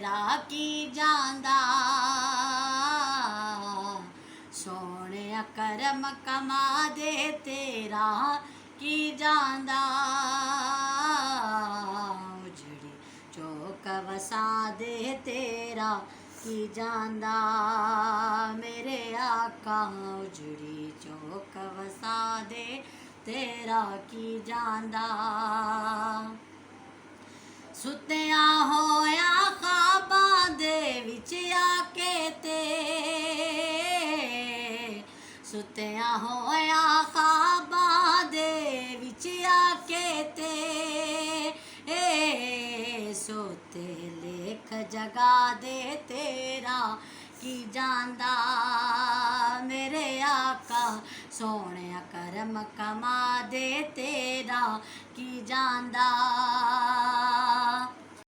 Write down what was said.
तेरा की जांदा, सोहणिया करम कमा दे तेरा की जांदा, उजड़ी चौक वसा दे तेरा की जांदा, मेरे आका उजड़ी चौक वसा दे तेरा की जांदा। सुत्या होया ख्वाबां दे विच आके ते, सुत्या होया ख्वाबां दे विच आके ते, सोते लेख जगा दे तेरा की जांदा, मेरे आका सोहणिया करम कमा दे तेरा की जांदा।